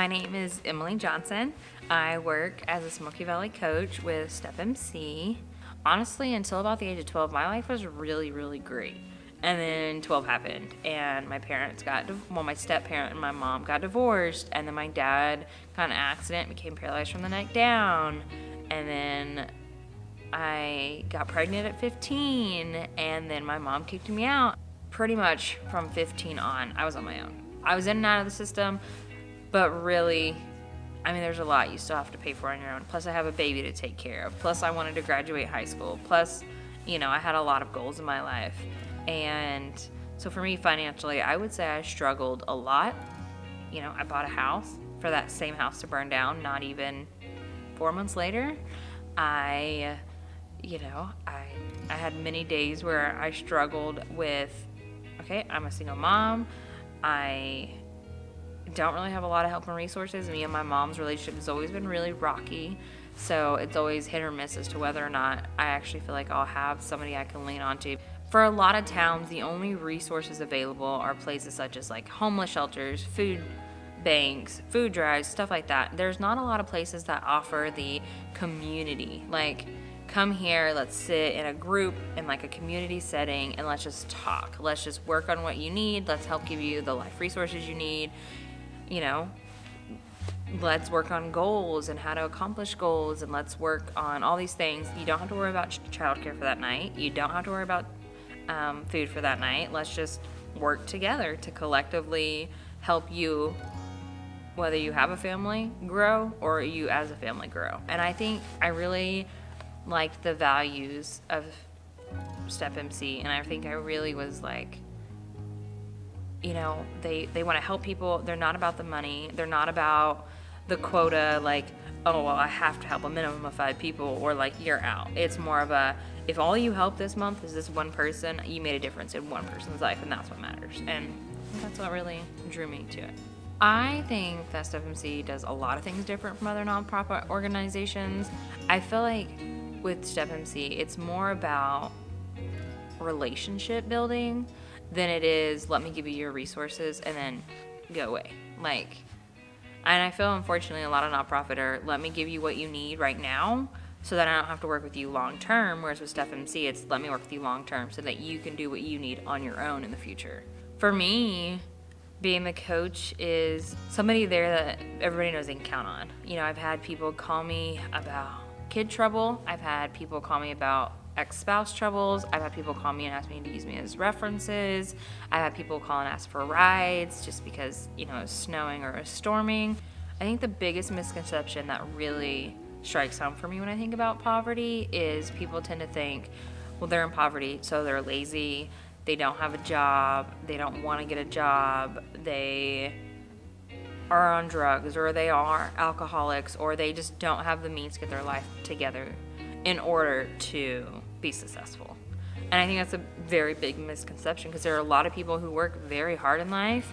My name is Emily Johnson. I work as a Smoky Valley coach with Step MC. Honestly, until about the age of 12, my life was really, really great. And then 12 happened, and my parents my step parent and my mom got divorced, and then my dad got in an accident, became paralyzed from the neck down, and then I got pregnant at 15, and then my mom kicked me out. Pretty much from 15 on, I was on my own. I was in and out of the system, but really, there's a lot you still have to pay for on your own. Plus, I have a baby to take care of. Plus, I wanted to graduate high school. Plus, I had a lot of goals in my life. And so for me, financially, I would say I struggled a lot. I bought a house for that same house to burn down, not even 4 months later. I had many days where I struggled with, okay, I'm a single mom. I don't really have a lot of help and resources. Me and my mom's relationship has always been really rocky. So it's always hit or miss as to whether or not I actually feel like I'll have somebody I can lean on to. For a lot of towns, the only resources available are places such as like homeless shelters, food banks, food drives, stuff like that. There's not a lot of places that offer the community. Like, come here, let's sit in a group in like a community setting and let's just talk. Let's just work on what you need. Let's help give you the life resources you need. Let's work on goals and how to accomplish goals, and let's work on all these things. You don't have to worry about childcare for that night. You don't have to worry about food for that night. Let's just work together to collectively help you, whether you have a family, grow, or you as a family grow. And I think I really liked the values of Step MC, and I think I really was like, they want to help people. They're not about the money. They're not about the quota, like, oh, well, I have to help a minimum of 5 people, or like, you're out. It's more of a, if all you help this month is this one person, you made a difference in one person's life, and that's what matters. And that's what really drew me to it. I think that Step MC does a lot of things different from other nonprofit organizations. I feel like with Step MC, it's more about relationship building than it is, let me give you your resources and then go away. And I feel, unfortunately, a lot of nonprofit are, let me give you what you need right now so that I don't have to work with you long term, whereas with Step MC, it's let me work with you long term so that you can do what you need on your own in the future. For me, being the coach is somebody there that everybody knows they can count on. I've had people call me about kid trouble. I've had people call me about ex-spouse troubles. I've had people call me and ask me to use me as references. I've had people call and ask for rides just because, it's snowing or it's storming. I think the biggest misconception that really strikes home for me when I think about poverty is people tend to think, well, they're in poverty, so they're lazy, they don't have a job, they don't want to get a job, they are on drugs, or they are alcoholics, or they just don't have the means to get their life together in order to be successful. And I think that's a very big misconception, because there are a lot of people who work very hard in life,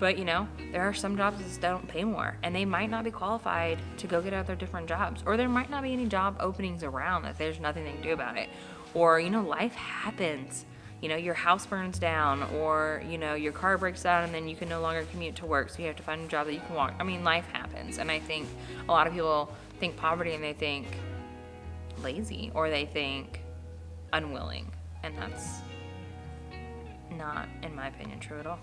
but there are some jobs that don't pay more, and they might not be qualified to go get other different jobs, or there might not be any job openings around that there's nothing they can do about it. Or life happens. Your house burns down, or your car breaks down and then you can no longer commute to work, so you have to find a job that you can walk. Life happens. And I think a lot of people think poverty and they think lazy, or they think unwilling, and that's not, in my opinion, true at all.